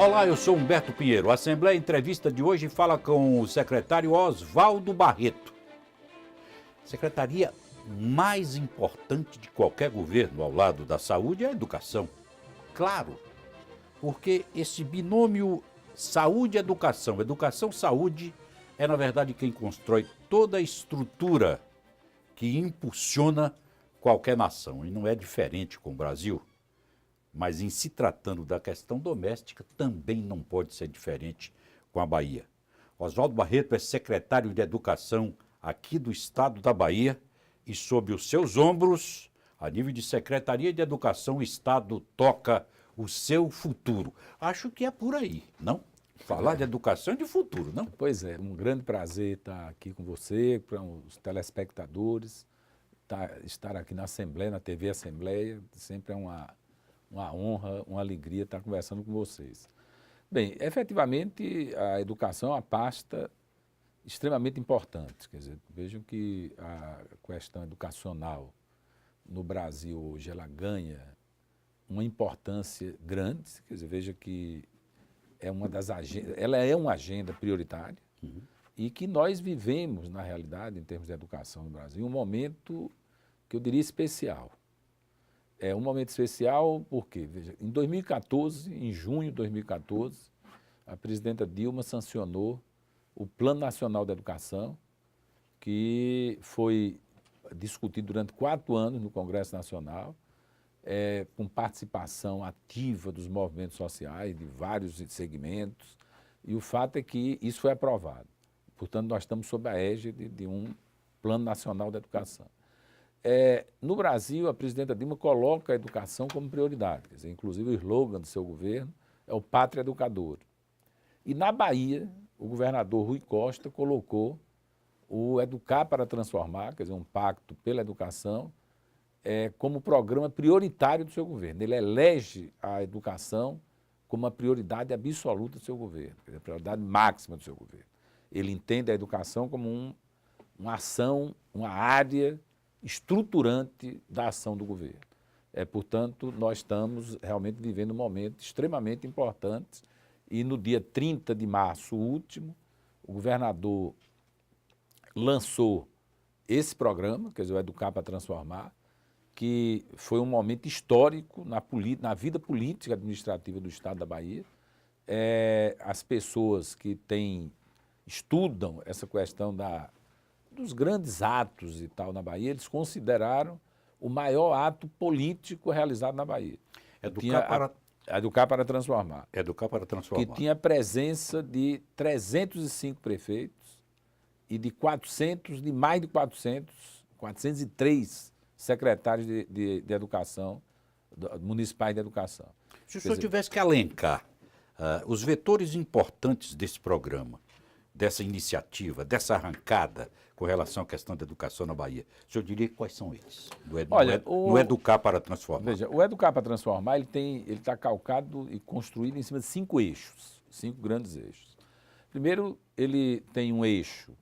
Olá, eu sou Humberto Pinheiro. A Assembleia Entrevista de hoje fala com o secretário Oswaldo Barreto. Secretaria mais importante de qualquer governo ao lado da saúde é a educação. Claro, porque esse binômio saúde-educação, educação-saúde, é na verdade quem constrói toda a estrutura que impulsiona qualquer nação. E não é diferente com o Brasil. Mas em se tratando da questão doméstica, também não pode ser diferente com a Bahia. Oswaldo Barreto é secretário de Educação aqui do estado da Bahia e sob os seus ombros, a nível de Secretaria de Educação, o estado toca o seu futuro. Acho que é por aí, não? Falar de educação e de futuro, não? Pois é, um grande prazer estar aqui com você, para os telespectadores, estar aqui na Assembleia, na TV Assembleia, sempre é uma honra, uma alegria estar conversando com vocês. Bem, efetivamente, a educação é uma pasta extremamente importante. Quer dizer, vejam que a questão educacional no Brasil hoje, ela ganha uma importância grande. Quer dizer, veja que é uma das agendas, ela é uma agenda prioritária e que nós vivemos, na realidade, em termos de educação no Brasil, um momento que eu diria especial. É um momento especial porque, veja, em 2014, em junho de 2014, a presidenta Dilma sancionou o Plano Nacional da Educação, que foi discutido durante 4 anos no Congresso Nacional, com participação ativa dos movimentos sociais, de vários segmentos, e o fato é que isso foi aprovado. Portanto, nós estamos sob a égide de um Plano Nacional da Educação. No Brasil, a presidenta Dilma coloca a educação como prioridade. Quer dizer, inclusive, o slogan do seu governo é o Pátria Educadora. E na Bahia, o governador Rui Costa colocou o Educar para Transformar, quer dizer, um pacto pela educação, como programa prioritário do seu governo. Ele elege a educação como uma prioridade absoluta do seu governo, quer dizer, a prioridade máxima do seu governo. Ele entende a educação como uma ação, uma área estruturante da ação do governo. Portanto, nós estamos realmente vivendo um momento extremamente importante e no dia 30 de março último, o governador lançou esse programa, quer dizer, o Educar para Transformar, que foi um momento histórico na vida política administrativa do estado da Bahia. As pessoas que estudam essa questão dos grandes atos e tal na Bahia, eles consideraram o maior ato político realizado na Bahia. Educar para Transformar. Educar para Transformar. Que tinha a presença de 305 prefeitos e de mais de 403 secretários de educação, municipais de educação. Se o senhor tivesse que elencar os vetores importantes desse programa, dessa iniciativa, dessa arrancada com relação à questão da educação na Bahia, o senhor diria quais são eles? No Educar para Transformar. Veja, o Educar para Transformar, ele está calcado e construído em cima de 5 eixos, 5 grandes eixos. Primeiro, ele tem um eixo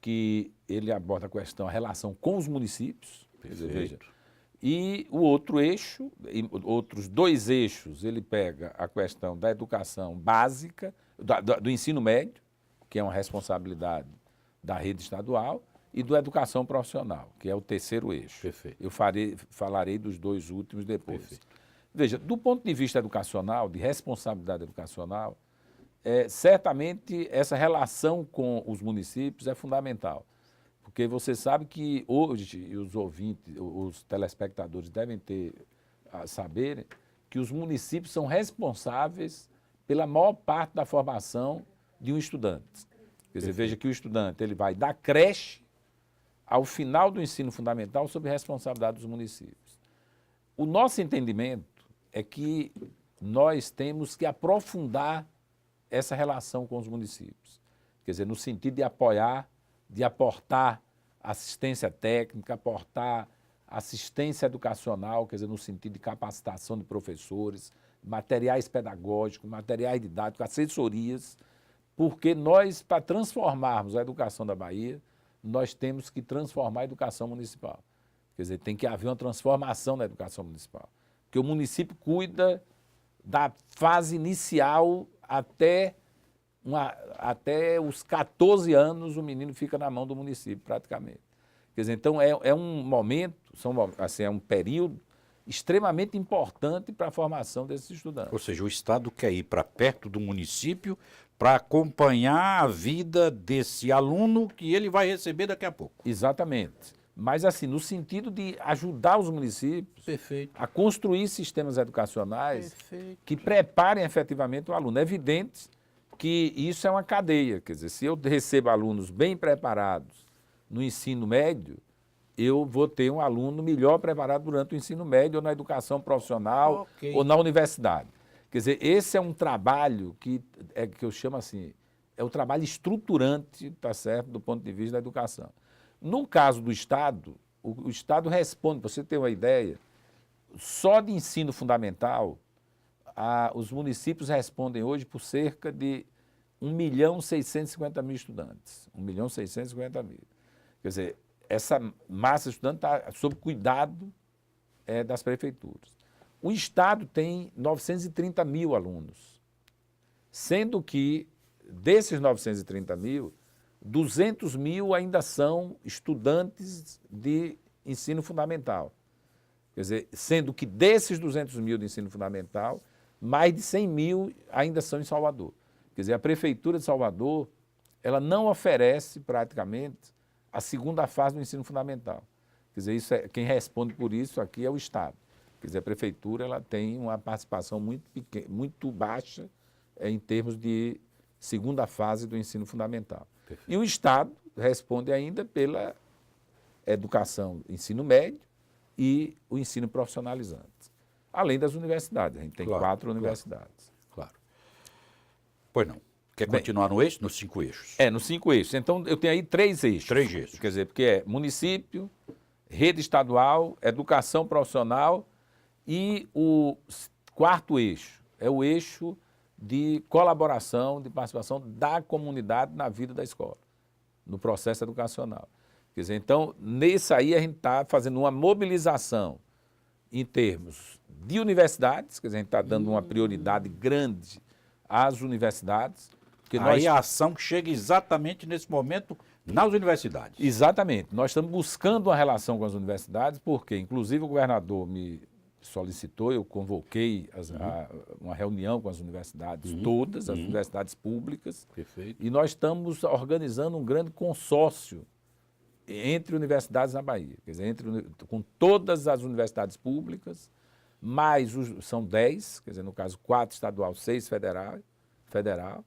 que ele aborda a questão, a relação com os municípios. Veja, e o outro eixo, outros 2 eixos, ele pega a questão da educação básica, do ensino médio, que é uma responsabilidade da rede estadual, e da educação profissional, que é o 3º eixo. Perfeito. Eu falarei dos 2 últimos depois. Perfeito. Veja, do ponto de vista educacional, de responsabilidade educacional, certamente essa relação com os municípios é fundamental. Porque você sabe que hoje os ouvintes, os telespectadores devem saber que os municípios são responsáveis pela maior parte da formação de um estudante. Quer dizer, veja que o estudante ele vai da creche ao final do ensino fundamental sob responsabilidade dos municípios. O nosso entendimento é que nós temos que aprofundar essa relação com os municípios. Quer dizer, no sentido de apoiar, de aportar assistência técnica, aportar assistência educacional, quer dizer, no sentido de capacitação de professores, materiais pedagógicos, materiais didáticos, assessorias, porque nós, para transformarmos a educação da Bahia, nós temos que transformar a educação municipal. Quer dizer, tem que haver uma transformação na educação municipal. Porque o município cuida da fase inicial até os 14 anos, o menino fica na mão do município, praticamente. Quer dizer, então é um momento, assim, é um período extremamente importante para a formação desses estudantes. Ou seja, o Estado quer ir para perto do município para acompanhar a vida desse aluno que ele vai receber daqui a pouco. Exatamente. Mas, assim, no sentido de ajudar os municípios Perfeito. a construir sistemas educacionais Perfeito. que preparem efetivamente o aluno. É evidente que isso é uma cadeia. Quer dizer, se eu recebo alunos bem preparados no ensino médio, eu vou ter um aluno melhor preparado durante o ensino médio ou na educação profissional ou na universidade. Quer dizer, esse é um trabalho que eu chamo assim, é o trabalho estruturante, tá certo, do ponto de vista da educação. No caso do Estado, o Estado responde, para você ter uma ideia, só de ensino fundamental, os municípios respondem hoje por cerca de 1.650.000 estudantes. 1.650.000. Quer dizer, essa massa estudante está sob cuidado das prefeituras. O Estado tem 930.000 alunos, sendo que desses 930.000, 200.000 ainda são estudantes de ensino fundamental. Quer dizer, sendo que desses 200.000 de ensino fundamental, mais de 100.000 ainda são em Salvador. Quer dizer, a Prefeitura de Salvador, ela não oferece praticamente a segunda fase do ensino fundamental. Quer dizer, quem responde por isso aqui é o Estado. Quer dizer, a Prefeitura ela tem uma participação muito baixa em termos de segunda fase do ensino fundamental. Perfeito. E o Estado responde ainda pela educação, ensino médio e o ensino profissionalizante. Além das universidades, a gente tem 4 universidades. Claro. Pois não. Quer continuar no eixo? Nos 5 eixos. Nos 5 eixos. Então, eu tenho aí 3 eixos. 3 eixos. Quer dizer, porque é município, rede estadual, educação profissional e o 4º eixo é o eixo de colaboração, de participação da comunidade na vida da escola, no processo educacional. Quer dizer, então, nesse aí a gente está fazendo uma mobilização em termos de universidades, quer dizer, a gente está dando uma prioridade grande às universidades. Aí a ação chega exatamente nesse momento nas universidades. Exatamente. Nós estamos buscando uma relação com as universidades, porque, inclusive, o governador me solicitou, eu convoquei uma reunião com as universidades todas, as universidades públicas. Perfeito. E nós estamos organizando um grande consórcio entre universidades na Bahia. Quer dizer, com todas as universidades públicas, mais são 10, quer dizer, no caso 4 estadual, 6 federal,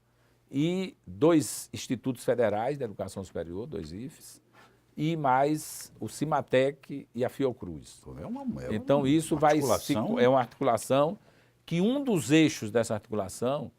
e 2 institutos federais de educação superior, 2 IFES, e mais o Cimatec e a Fiocruz. Então, isso é uma articulação que um dos eixos dessa articulação,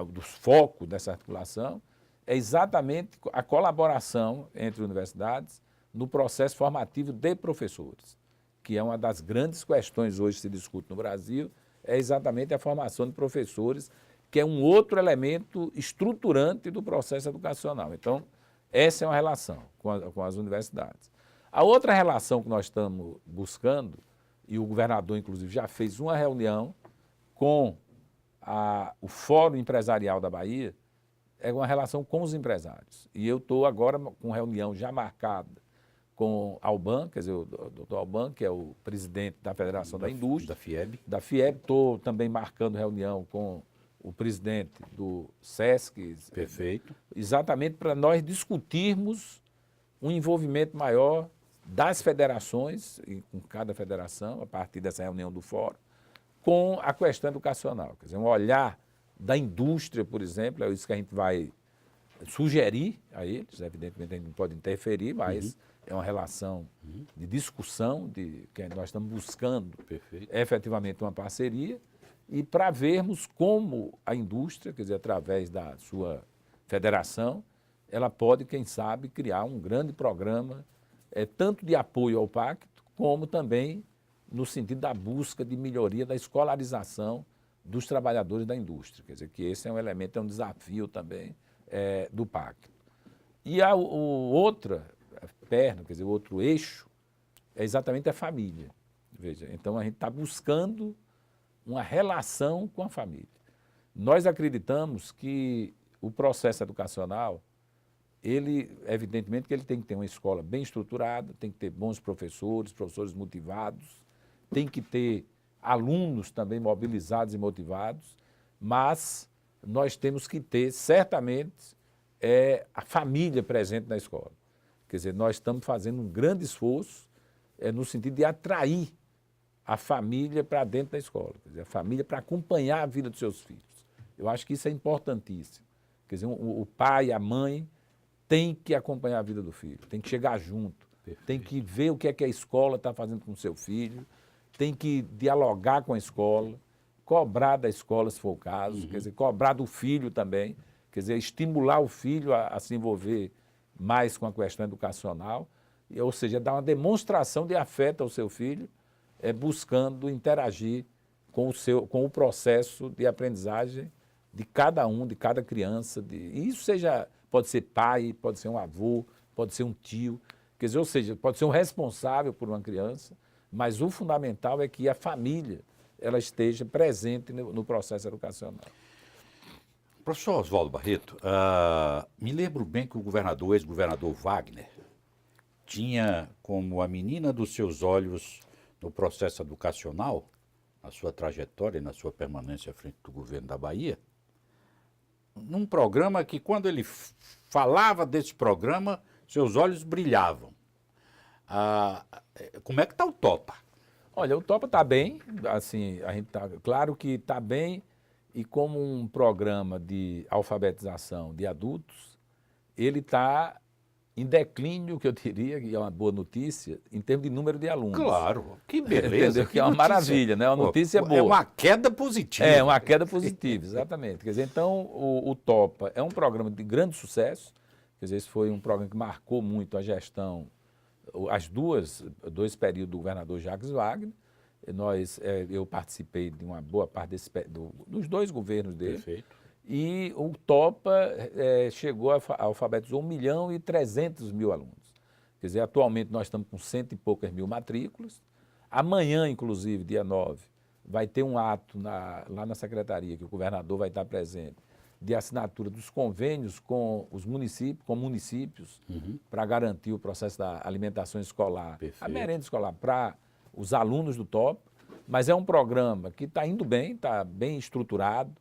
dos focos dessa articulação, é exatamente a colaboração entre universidades no processo formativo de professores, que é uma das grandes questões hoje que se discute no Brasil, é exatamente a formação de professores, que é um outro elemento estruturante do processo educacional. Então, essa é uma relação com as universidades. A outra relação que nós estamos buscando, e o governador, inclusive, já fez uma reunião com o Fórum Empresarial da Bahia, é uma relação com os empresários. E eu estou agora com reunião já marcada com Alban, quer dizer, o doutor Alban, que é o presidente da Federação da Indústria. Da FIEB. Estou também marcando reunião com o presidente do SESC. Perfeito. Exatamente para nós discutirmos um envolvimento maior das federações, e com cada federação, a partir dessa reunião do fórum, com a questão educacional. Quer dizer, um olhar da indústria, por exemplo, é isso que a gente vai sugerir a eles, evidentemente a gente não pode interferir, mas é uma relação de discussão, que nós estamos buscando efetivamente uma parceria, e para vermos como a indústria, quer dizer, através da sua federação, ela pode, quem sabe, criar um grande programa, tanto de apoio ao pacto, como também no sentido da busca de melhoria da escolarização dos trabalhadores da indústria. Quer dizer, que esse é um elemento, é um desafio também do pacto. E outra perna, quer dizer, o outro eixo, é exatamente a família. Veja, então a gente está buscando uma relação com a família. Nós acreditamos que o processo educacional, evidentemente que ele tem que ter uma escola bem estruturada, tem que ter bons professores, professores motivados, tem que ter alunos também mobilizados e motivados, mas nós temos que ter, certamente, a família presente na escola. Quer dizer, nós estamos fazendo um grande esforço no sentido de atrair a família para dentro da escola, quer dizer, a família para acompanhar a vida dos seus filhos. Eu acho que isso é importantíssimo. Quer dizer, o pai, a mãe, tem que acompanhar a vida do filho, tem que chegar junto, tem que ver o que é que a escola está fazendo com o seu filho, tem que dialogar com a escola, cobrar da escola, se for o caso, quer dizer, cobrar do filho também, quer dizer, estimular o filho a se envolver mais com a questão educacional, ou seja, dar uma demonstração de afeto ao seu filho, buscando interagir com o processo de aprendizagem de cada um, de cada criança. E isso pode ser pai, pode ser um avô, pode ser um tio, quer dizer, ou seja, pode ser um responsável por uma criança, mas o fundamental é que a família ela esteja presente no processo educacional. Professor Oswaldo Barreto, me lembro bem que o ex-governador Wagner tinha como a menina dos seus olhos no processo educacional, na sua trajetória e na sua permanência à frente do governo da Bahia, num programa que, quando ele falava desse programa, seus olhos brilhavam. Como é que está o Topa? Olha, o Topa está bem, assim, a gente tá, claro que está bem, e como um programa de alfabetização de adultos, ele está em declínio, que eu diria, que é uma boa notícia, em termos de número de alunos. Claro, que beleza. Entendeu? Que é uma notícia. Maravilha, né? Uma notícia boa. É uma queda positiva. É, uma queda positiva, exatamente. Quer dizer, então, o Topa é um programa de grande sucesso, quer dizer, esse foi um programa que marcou muito a gestão, dois períodos do governador Jacques Wagner. Eu participei de uma boa parte dos dois governos dele. Perfeito. E o Topa chegou a alfabetizar 1.300.000 alunos. Quer dizer, atualmente nós estamos com 100 e poucas mil matrículas. Amanhã, inclusive, dia 9, vai ter um ato lá na secretaria, que o governador vai estar presente, de assinatura dos convênios com os municípios, para garantir o processo da alimentação escolar, Perfeito. A merenda escolar para os alunos do Topa. Mas é um programa que está indo bem, está bem estruturado.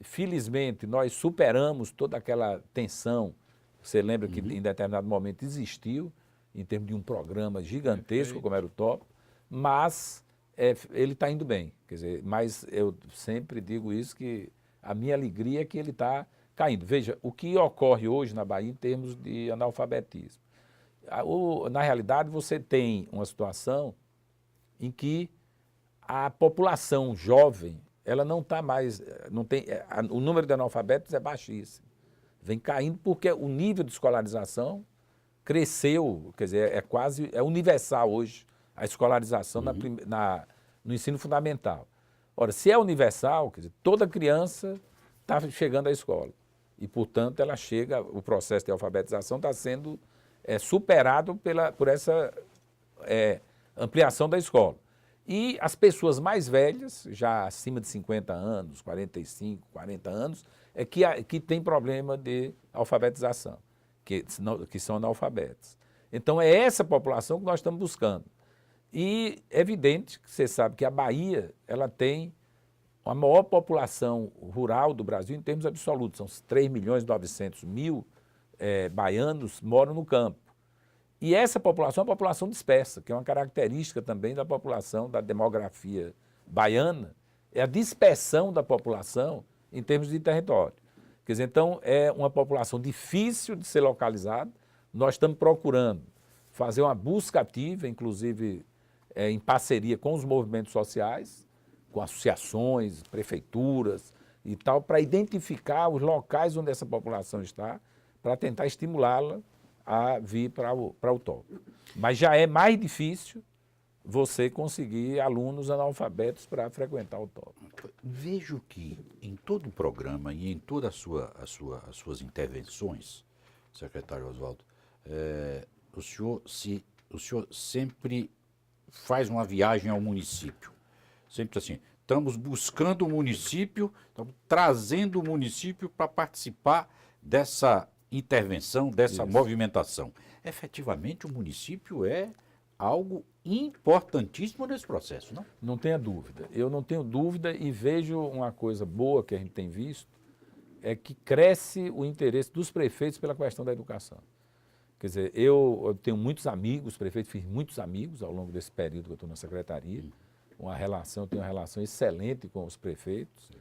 Felizmente, nós superamos toda aquela tensão. Você lembra que em determinado momento existiu, em termos de um programa gigantesco, como era o Topa, mas ele está indo bem. Quer dizer, mas eu sempre digo isso, que a minha alegria é que ele está caindo. Veja, o que ocorre hoje na Bahia em termos de analfabetismo. Na realidade, você tem uma situação em que a população jovem ela não está mais, o número de analfabetos é baixíssimo. Vem caindo porque o nível de escolarização cresceu, quer dizer, é universal hoje a escolarização no ensino fundamental. Ora, se é universal, quer dizer, toda criança está chegando à escola e, portanto, o processo de alfabetização está sendo superado por essa ampliação da escola. E as pessoas mais velhas, já acima de 50 anos, 45, 40 anos, que tem problema de alfabetização, que são analfabetos. Então, é essa população que nós estamos buscando. E é evidente que você sabe que a Bahia ela tem a maior população rural do Brasil em termos absolutos. São 3.900.000 baianos moram no campo. E essa população é uma população dispersa, que é uma característica também da população, da demografia baiana, é a dispersão da população em termos de território. Quer dizer, então, é uma população difícil de ser localizada. Nós estamos procurando fazer uma busca ativa, inclusive em parceria com os movimentos sociais, com associações, prefeituras e tal, para identificar os locais onde essa população está, para tentar estimulá-la a vir para o Topa. Mas já é mais difícil você conseguir alunos analfabetos para frequentar o Topa. Vejo que em todo o programa e em todas as suas intervenções, secretário Oswaldo, o senhor sempre faz uma viagem ao município. Sempre assim, estamos buscando o município, estamos trazendo o município para participar dessa intervenção, dessa movimentação. Efetivamente, o município é algo importantíssimo nesse processo, não? Não tenha dúvida. Eu não tenho dúvida e vejo uma coisa boa que a gente tem visto, é que cresce o interesse dos prefeitos pela questão da educação. Quer dizer, eu tenho muitos amigos, prefeito, fiz muitos amigos ao longo desse período que eu estou na secretaria, eu tenho uma relação excelente com os prefeitos,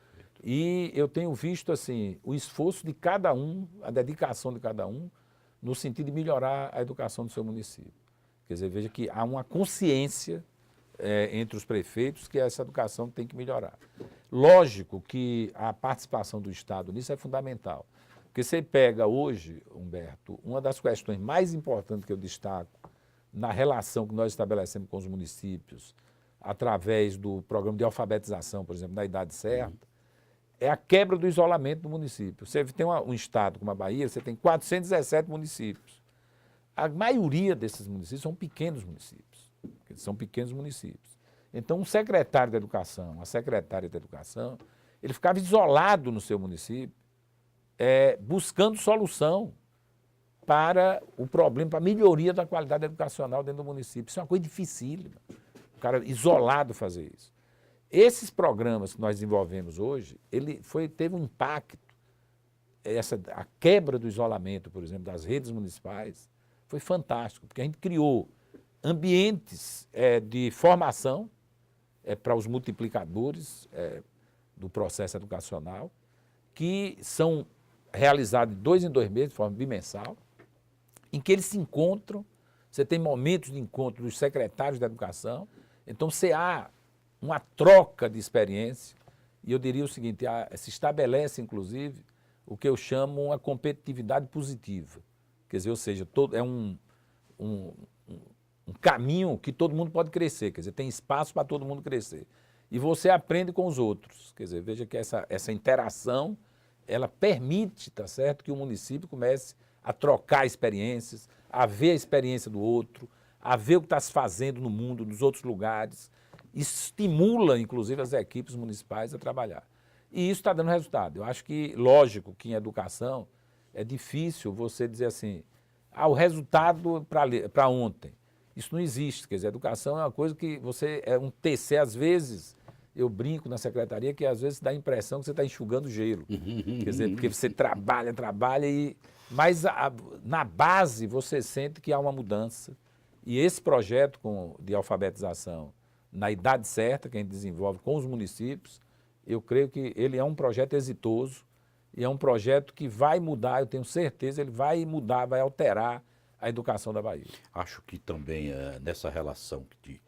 e eu tenho visto assim, o esforço de cada um, a dedicação de cada um, no sentido de melhorar a educação do seu município. Quer dizer, veja que há uma consciência entre os prefeitos que essa educação tem que melhorar. Lógico que a participação do Estado nisso é fundamental. Porque você pega hoje, Humberto, uma das questões mais importantes que eu destaco na relação que nós estabelecemos com os municípios, através do programa de alfabetização, por exemplo, na idade certa, é a quebra do isolamento do município. Você tem um estado como a Bahia, você tem 417 municípios. A maioria desses municípios são pequenos municípios. São pequenos municípios. Então, um secretário de educação, uma secretária de educação, ele ficava isolado no seu município, buscando solução para o problema, para a melhoria da qualidade educacional dentro do município. Isso é uma coisa dificílima, o cara isolado fazer isso. Esses programas que nós desenvolvemos hoje, teve um impacto, a quebra do isolamento, por exemplo, das redes municipais, foi fantástico, porque a gente criou ambientes de formação para os multiplicadores do processo educacional, que são realizados de 2 em 2 meses, de forma bimensal, em que eles se encontram, você tem momentos de encontro dos secretários da educação, então há uma troca de experiência, e eu diria o seguinte, se estabelece, inclusive, o que eu chamo uma competitividade positiva. Quer dizer, ou seja, é um caminho que todo mundo pode crescer, quer dizer, tem espaço para todo mundo crescer. E você aprende com os outros, quer dizer, veja que essa interação, ela permite, tá certo, que o município comece a trocar experiências, a ver a experiência do outro, a ver o que está se fazendo no mundo, nos outros lugares, estimula, inclusive, as equipes municipais a trabalhar. E isso está dando resultado. Eu acho que, lógico, que em educação é difícil você dizer assim, o resultado para ontem. Isso não existe, quer dizer, a educação é uma coisa que é um TC, às vezes, eu brinco na secretaria que às vezes dá a impressão que você está enxugando gelo. Quer dizer, porque você trabalha, mas na base você sente que há uma mudança. E esse projeto de alfabetização na idade certa, que a gente desenvolve com os municípios, eu creio que ele é um projeto exitoso e é um projeto que vai mudar, eu tenho certeza, ele vai mudar, vai alterar a educação da Bahia. Acho que também nessa relação de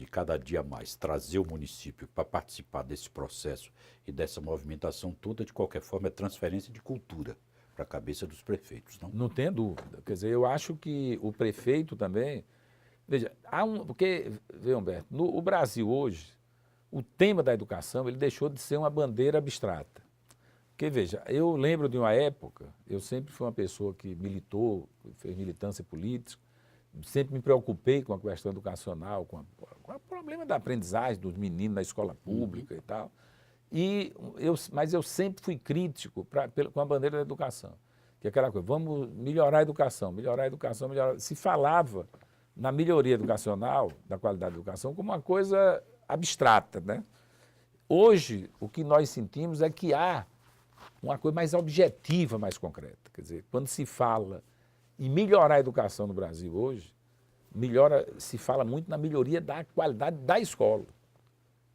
cada dia mais trazer o município para participar desse processo e dessa movimentação toda, de qualquer forma, é transferência de cultura para a cabeça dos prefeitos, não? Não tenha dúvida. Quer dizer, eu acho que o prefeito também... Veja, porque, vê, Humberto, o Brasil hoje, o tema da educação, ele deixou de ser uma bandeira abstrata. Porque, veja, eu lembro de uma época, eu sempre fui uma pessoa que militou, fez militância política, sempre me preocupei com a questão educacional, com o problema da aprendizagem dos meninos na escola pública e tal. Mas eu sempre fui crítico com a bandeira da educação. Que é aquela coisa, vamos melhorar a educação, melhorar a educação, melhorar. Se falava na melhoria educacional, da qualidade da educação, como uma coisa abstrata, né? Hoje, o que nós sentimos é que há uma coisa mais objetiva, mais concreta. Quer dizer, quando se fala em melhorar a educação no Brasil hoje, se fala muito na melhoria da qualidade da escola.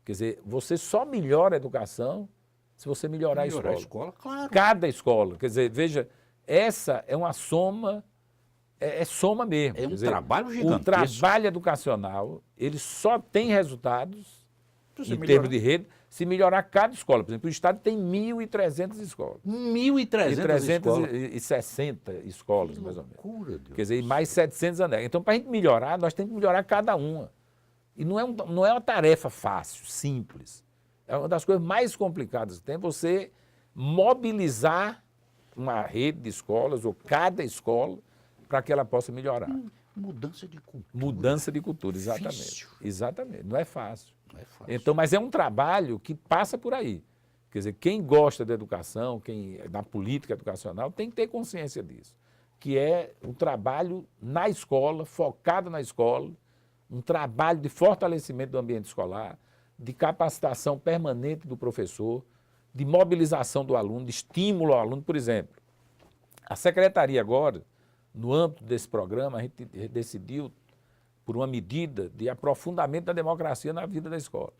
Quer dizer, você só melhora a educação se você melhorar a escola. Claro. Cada escola. Quer dizer, veja, essa é uma soma, soma mesmo. É um quer dizer, trabalho gigantesco. O trabalho educacional, ele só tem resultados em termos de rede, se melhorar cada escola. Por exemplo, o Estado tem 1.300 escolas. 360 escolas, mais ou menos. Loucura, Deus. Quer dizer, e mais 700 anéis. Então, para a gente melhorar, nós temos que melhorar cada uma. E não é uma tarefa fácil, simples. É uma das coisas mais complicadas que tem, você mobilizar uma rede de escolas, ou cada escola, para que ela possa melhorar. Mudança de cultura. Mudança de cultura, exatamente. Difícil. Exatamente, não é fácil. É fácil. Então, mas é um trabalho que passa por aí. Quer dizer, quem gosta da educação, quem da política educacional, tem que ter consciência disso. Que é um trabalho na escola, focado na escola, um trabalho de fortalecimento do ambiente escolar, de capacitação permanente do professor, de mobilização do aluno, de estímulo ao aluno. Por exemplo, a secretaria agora, no âmbito desse programa, a gente decidiu por uma medida de aprofundamento da democracia na vida da escola.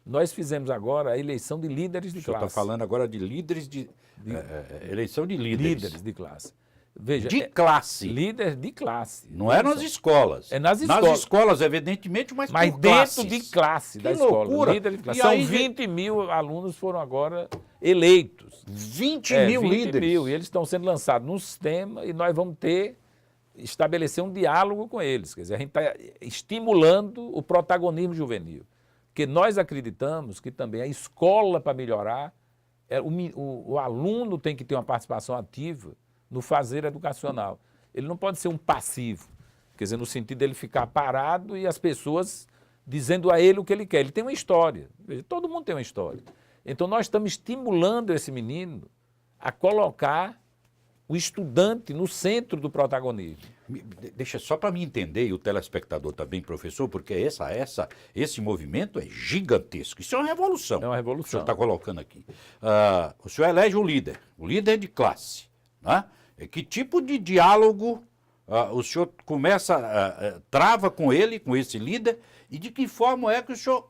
Nós fizemos agora a eleição de líderes de O senhor classe. está falando agora de líderes eleição de líderes. Líderes de classe. Veja, De classe. líderes de classe. Não é nas escolas. É nas escolas. Nas escolas, evidentemente, mas Mas por dentro classes. de classe Que da escola. loucura. Líderes de classe. E São aí, 20 mil alunos foram agora eleitos. 20 É, mil 20 líderes. mil. E eles estão sendo lançados num sistema e nós vamos estabelecer um diálogo com eles. Quer dizer, a gente está estimulando o protagonismo juvenil. Porque nós acreditamos que também a escola, para melhorar, o aluno tem que ter uma participação ativa no fazer educacional. Ele não pode ser um passivo, quer dizer, no sentido dele ficar parado e as pessoas dizendo a ele o que ele quer. Ele tem uma história, veja, todo mundo tem uma história. Então nós estamos estimulando esse menino a colocar o estudante no centro do protagonismo. Deixa só para mim entender, e o telespectador também, professor, porque esse movimento é gigantesco. Isso é uma revolução. É uma O revolução. senhor está colocando aqui. O senhor elege o líder de classe. Né? Que tipo de diálogo o senhor começa, trava com ele, com esse líder, e de que forma é que o senhor,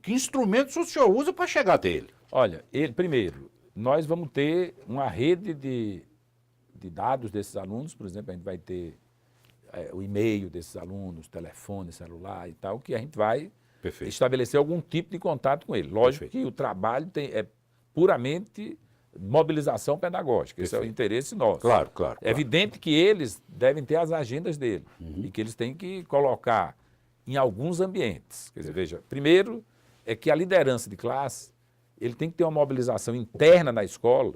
que instrumentos o senhor usa para chegar até ele? Olha, primeiro, nós vamos ter uma rede de dados desses alunos, por exemplo, a gente vai ter o e-mail desses alunos, telefone, celular e tal, que a gente vai Perfeito. estabelecer algum tipo de contato com ele. Lógico Perfeito. que o trabalho é puramente mobilização pedagógica, esse é o interesse nosso. Claro, claro. É evidente que eles devem ter as agendas dele e que eles têm que colocar em alguns ambientes. Quer dizer, veja, primeiro é que a liderança de classe, ele tem que ter uma mobilização interna na escola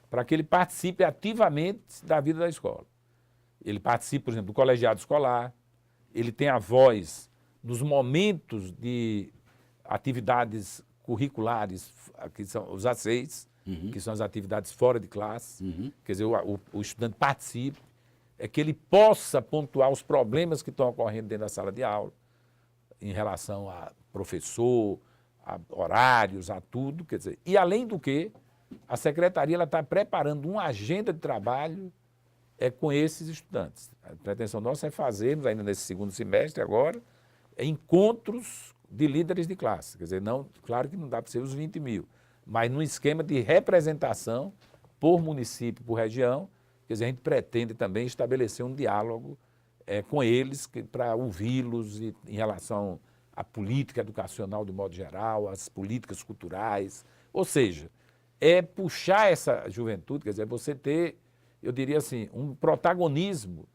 para que ele participe ativamente da vida da escola. Ele participa, por exemplo, do colegiado escolar, ele tem a voz nos momentos de atividades curriculares, que são os A6, que são as atividades fora de classe, quer dizer, o estudante participe, é que ele possa pontuar os problemas que estão ocorrendo dentro da sala de aula, em relação a professor, a horários, a tudo, quer dizer, e além do que, a secretaria está preparando uma agenda de trabalho com esses estudantes. A pretensão nossa é fazermos, ainda nesse segundo semestre agora, encontros de líderes de classe. Quer dizer, não, claro que não dá para ser os 20 mil, mas num esquema de representação por município, por região. Quer dizer, a gente pretende também estabelecer um diálogo com eles para ouvi-los em relação à política educacional de modo geral, às políticas culturais. Ou seja, é puxar essa juventude, quer dizer, você ter, eu diria assim, um protagonismo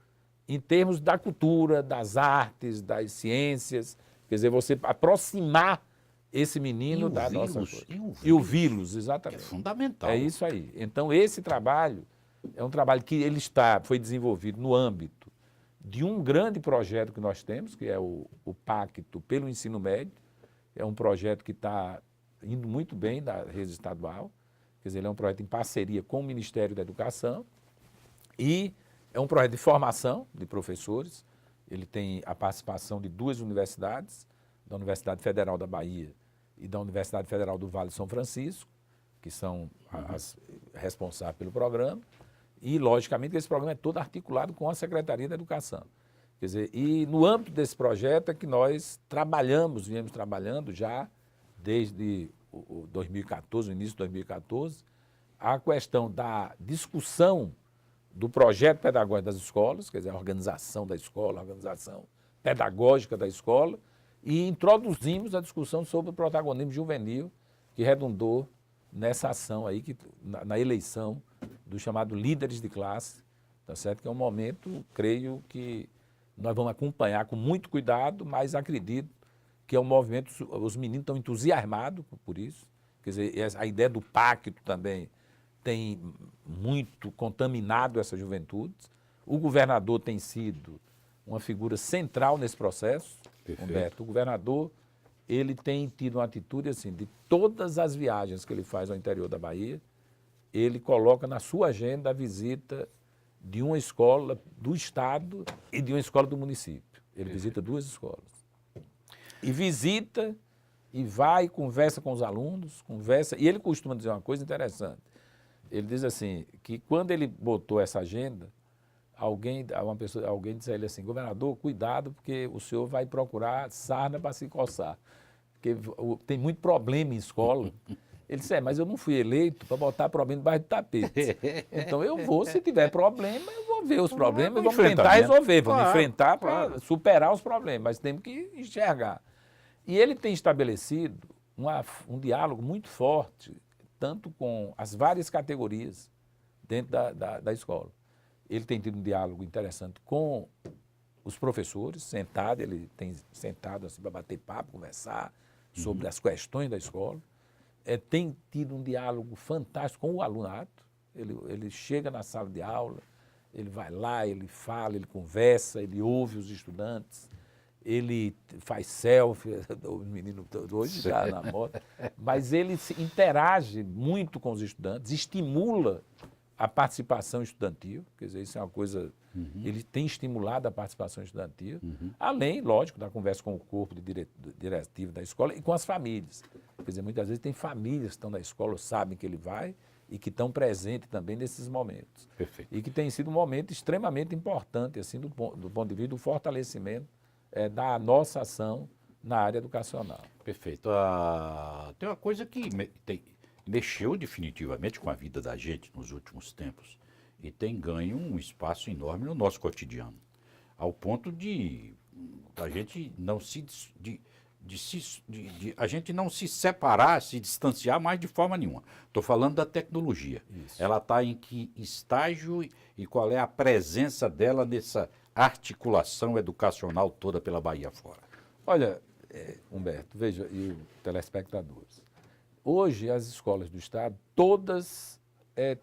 em termos da cultura, das artes, das ciências, quer dizer, você aproximar esse menino da nossa coisa. E ouvi-los, exatamente. É fundamental. É isso aí. Então, esse trabalho é um trabalho que foi desenvolvido no âmbito de um grande projeto que nós temos, que é o Pacto pelo Ensino Médio. É um projeto que está indo muito bem da rede estadual. Quer dizer, ele é um projeto em parceria com o Ministério da Educação e é um projeto de formação de professores. Ele tem a participação de 2 universidades, da Universidade Federal da Bahia e da Universidade Federal do Vale de São Francisco, que são as responsáveis pelo programa. E, logicamente, esse programa é todo articulado com a Secretaria da Educação. Quer dizer, e no âmbito desse projeto é que nós viemos trabalhando já desde 2014, o início de 2014, a questão da discussão do projeto pedagógico das escolas, quer dizer, a organização da escola, a organização pedagógica da escola, e introduzimos a discussão sobre o protagonismo juvenil, que redundou nessa ação aí, na eleição dos chamados líderes de classe, tá certo? Que é um momento, creio que nós vamos acompanhar com muito cuidado, mas acredito que é um movimento, os meninos estão entusiasmados por isso. Quer dizer, a ideia do pacto também tem muito contaminado essa juventude. O governador tem sido uma figura central nesse processo, Perfeito. Humberto. O governador ele tem tido uma atitude assim, de todas as viagens que ele faz ao interior da Bahia, ele coloca na sua agenda a visita de uma escola do estado e de uma escola do município. Ele visita 2 escolas. E visita, e vai, conversa com os alunos, conversa, e ele costuma dizer uma coisa interessante. Ele diz assim, que quando ele botou essa agenda, alguém disse a ele assim, governador, cuidado, porque o senhor vai procurar sarna para se coçar. Porque tem muito problema em escola. Ele disse, mas eu não fui eleito para botar problema debaixo do tapete. Então eu vou, se tiver problema, eu vou ver os problemas, vamos tentar resolver, vamos enfrentar para superar os problemas, mas temos que enxergar. E ele tem estabelecido um diálogo muito forte, tanto com as várias categorias dentro da escola. Ele tem tido um diálogo interessante com os professores, ele tem sentado assim para bater papo, conversar sobre as questões da escola. Tem tido um diálogo fantástico com o alunado. Ele chega na sala de aula, ele vai lá, ele fala, ele conversa, ele ouve os estudantes, ele faz selfie, o menino hoje já na moda, mas ele interage muito com os estudantes, estimula a participação estudantil, quer dizer, isso é uma coisa, ele tem estimulado a participação estudantil, além, lógico, da conversa com o corpo diretivo da escola e com as famílias. Quer dizer, muitas vezes tem famílias que estão na escola, sabem que ele vai e que estão presentes também nesses momentos. Perfeito. E que tem sido um momento extremamente importante, assim, do ponto de vista do fortalecimento da nossa ação na área educacional. Perfeito. Tem uma coisa que mexeu definitivamente com a vida da gente nos últimos tempos e tem ganho um espaço enorme no nosso cotidiano, ao ponto de a gente não a gente não se separar, se distanciar mais de forma nenhuma. Estou falando da tecnologia. Isso. Ela está em que estágio e qual é a presença dela nessa articulação educacional toda pela Bahia fora? Olha, Humberto, veja, e os telespectadores, hoje as escolas do Estado, todas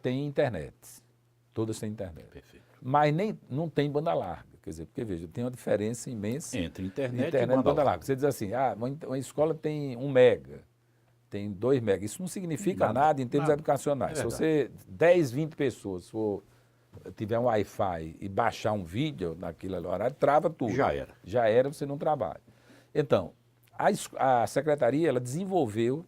têm internet. Todas têm internet. Perfeito. Mas não tem banda larga. Quer dizer, porque, veja, tem uma diferença imensa entre internet e banda larga. Você diz assim, uma escola tem 1 mega, tem 2 mega. Isso não significa nada em termos educacionais. Se você, 10, 20 pessoas, tiver um Wi-Fi e baixar um vídeo naquele horário, trava tudo. Já era. Já era, você não trabalha. Então, a secretaria, ela desenvolveu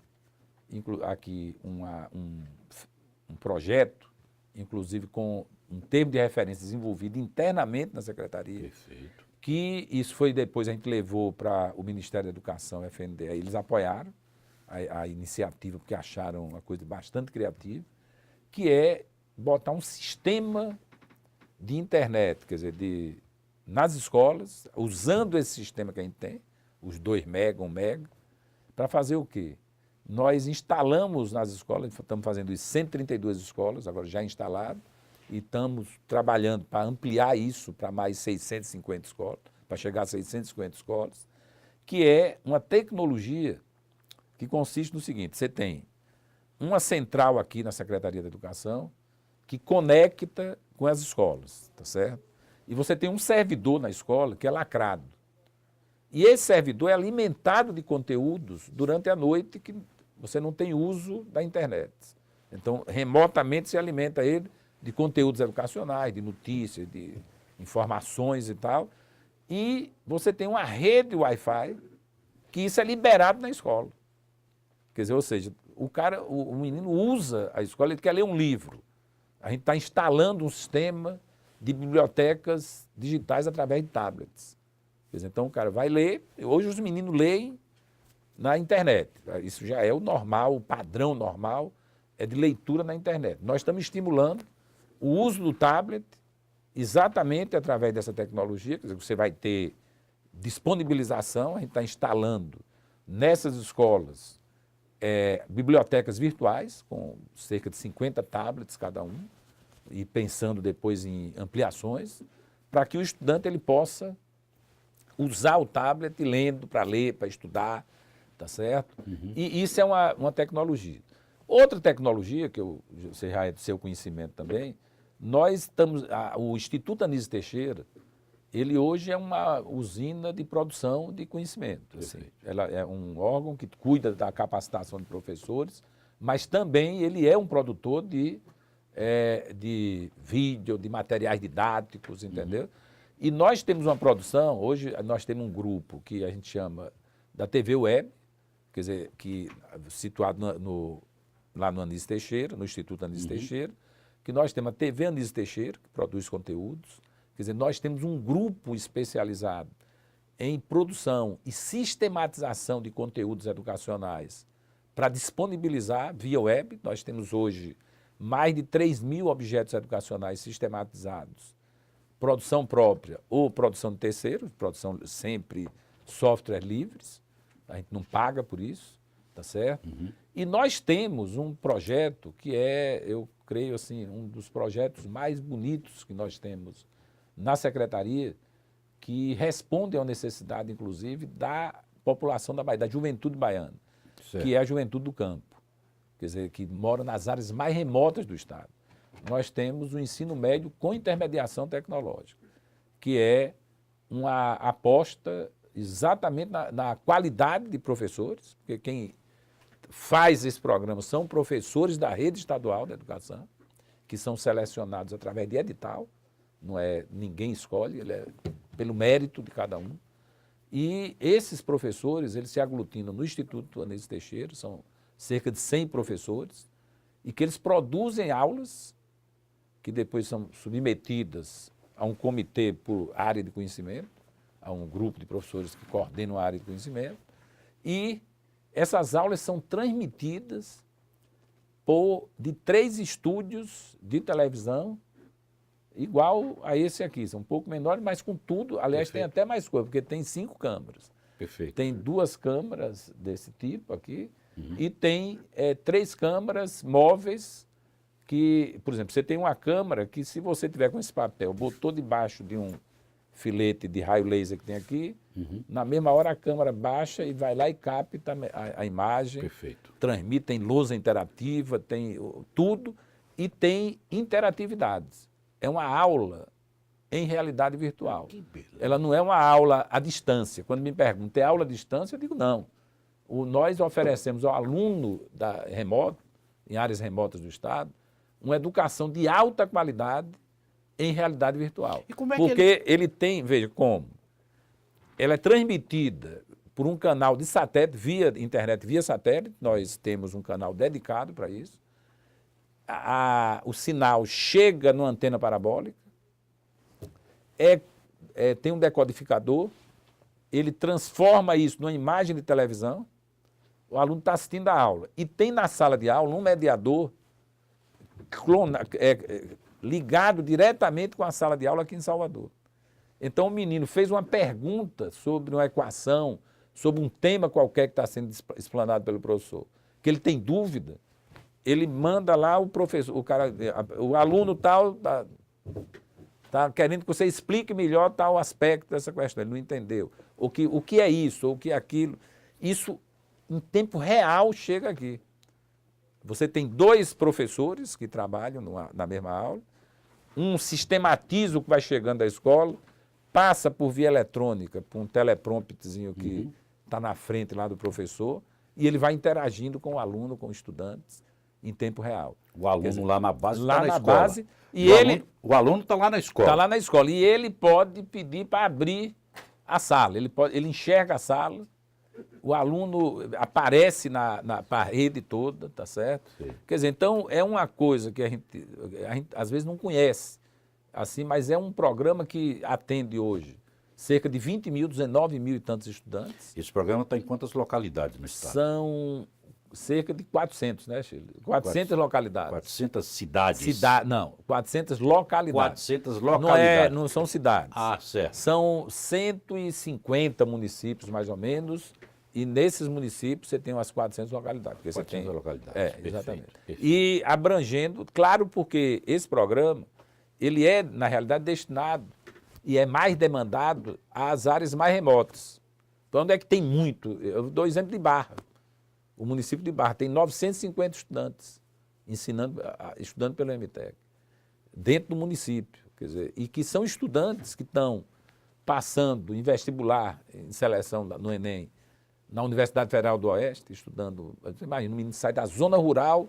aqui um projeto, inclusive com um termo de referência desenvolvido internamente na secretaria. Perfeito. Que isso foi depois, a gente levou para o Ministério da Educação, FNDE, eles apoiaram a iniciativa porque acharam uma coisa bastante criativa, que é botar um sistema de internet, quer dizer, nas escolas, usando esse sistema que a gente tem, os 2 mega, 1 mega, para fazer o quê? Nós instalamos nas escolas, estamos fazendo isso em 132 escolas, agora já instalado, e estamos trabalhando para ampliar isso para mais 650 escolas, para chegar a 650 escolas, que é uma tecnologia que consiste no seguinte, você tem uma central aqui na Secretaria da Educação que conecta com as escolas, tá certo? E você tem um servidor na escola que é lacrado. E esse servidor é alimentado de conteúdos durante a noite que você não tem uso da internet. Então, remotamente se alimenta ele de conteúdos educacionais, de notícias, de informações e tal. E você tem uma rede Wi-Fi que isso é liberado na escola. Quer dizer, ou seja, o menino usa a escola, ele quer ler um livro. A gente está instalando um sistema de bibliotecas digitais através de tablets. Quer dizer, então o cara vai ler, hoje os meninos leem na internet. Isso já é o normal, o padrão normal é de leitura na internet. Nós estamos estimulando o uso do tablet exatamente através dessa tecnologia, quer dizer, você vai ter disponibilização, a gente está instalando nessas escolas bibliotecas virtuais, com cerca de 50 tablets cada um, e pensando depois em ampliações, para que o estudante ele possa usar o tablet lendo para ler, para estudar, tá certo? E isso é uma tecnologia. Outra tecnologia, que você já é do seu conhecimento também, nós estamos, o Instituto Anísio Teixeira, ele hoje é uma usina de produção de conhecimento. Assim. Ela é um órgão que cuida da capacitação de professores, mas também ele é um produtor de vídeo, de materiais didáticos, entendeu? E nós temos uma produção, hoje nós temos um grupo que a gente chama da TV Web, quer dizer, que situado lá no Anísio Teixeira, no Instituto Anísio Teixeira, que nós temos a TV Anísio Teixeira, que produz conteúdos, quer dizer, nós temos um grupo especializado em produção e sistematização de conteúdos educacionais para disponibilizar via web. Nós temos hoje mais de 3.000 objetos educacionais sistematizados, produção própria ou produção de terceiros, produção sempre software livres, a gente não paga por isso, tá certo? E nós temos um projeto que é, eu creio assim, um dos projetos mais bonitos que nós temos na Secretaria, que responde à necessidade, inclusive, da população da Bahia, da juventude baiana, que é a juventude do campo, quer dizer, que mora nas áreas mais remotas do Estado. Nós temos o ensino médio com intermediação tecnológica, que é uma aposta exatamente na qualidade de professores, porque quem faz esse programa são professores da rede estadual da educação, que são selecionados através de edital, não é ninguém escolhe, ele é pelo mérito de cada um. E esses professores, eles se aglutinam no Instituto Anísio Teixeira, são cerca de 100 professores, e que eles produzem aulas que depois são submetidas a um comitê por área de conhecimento, a um grupo de professores que coordenam a área de conhecimento, e essas aulas são transmitidas de 3 estúdios de televisão, igual a esse aqui, são um pouco menores, mas com tudo, aliás, tem até mais coisa, porque tem 5 câmeras. Perfeito. Tem 2 câmeras desse tipo aqui, e tem 3 câmeras móveis que, por exemplo, você tem uma câmera que, se você tiver com esse papel, botou debaixo de um filete de raio laser que tem aqui, na mesma hora a câmera baixa e vai lá e capta a imagem. Perfeito. Transmite, tem lousa interativa, tem tudo, e tem interatividades. É uma aula em realidade virtual. Que beleza. Ela não é uma aula à distância. Quando me perguntam, é aula à distância? Eu digo, não. Nós oferecemos ao aluno remoto, em áreas remotas do Estado, uma educação de alta qualidade em realidade virtual. E como é porque ele tem, veja como, ela é transmitida por um canal de satélite, via internet, via satélite, nós temos um canal dedicado para isso. O sinal chega numa antena parabólica, tem um decodificador, ele transforma isso numa imagem de televisão, o aluno está assistindo a aula. E tem na sala de aula um mediador ligado diretamente com a sala de aula aqui em Salvador. Então o menino fez uma pergunta sobre uma equação, sobre um tema qualquer que está sendo explanado pelo professor, que ele tem dúvida, ele manda lá o professor, o aluno tal, está querendo que você explique melhor tal aspecto dessa questão, ele não entendeu. O que é isso, ou o que é aquilo. Isso, em tempo real, chega aqui. Você tem 2 professores que trabalham na mesma aula, um sistematiza o que vai chegando da escola, passa por via eletrônica, por um telepromptzinho que está na frente lá do professor, e ele vai interagindo com o aluno, com os estudantes, em tempo real. O aluno dizer, lá na base está na escola. Base, e o aluno está lá na escola. Está lá na escola. E ele pode pedir para abrir a sala. Ele enxerga a sala, o aluno aparece na parede toda, tá certo? Sim. Quer dizer, então é uma coisa que a gente às vezes não conhece, assim, mas é um programa que atende hoje cerca de 20.000, 19.000 e tantos estudantes. Esse programa está em quantas localidades no estado? São cerca de 400, né, Chile? 400 localidades. 400 cidades? Não, 400 localidades. 400 localidades. Não são cidades. Ah, certo. São 150 municípios, mais ou menos, e nesses municípios você tem umas 400 localidades. 400 localidades. Perfeito, exatamente. Perfeito. E abrangendo, claro, porque esse programa, ele é, na realidade, destinado e é mais demandado às áreas mais remotas. Então, onde é que tem muito? Eu dou exemplo de Barra. O município de Barra tem 950 estudantes estudando pelo MTEC, dentro do município, quer dizer, e que são estudantes que estão passando em vestibular, em seleção no Enem, na Universidade Federal do Oeste, estudando. Imagina, o menino sai da zona rural,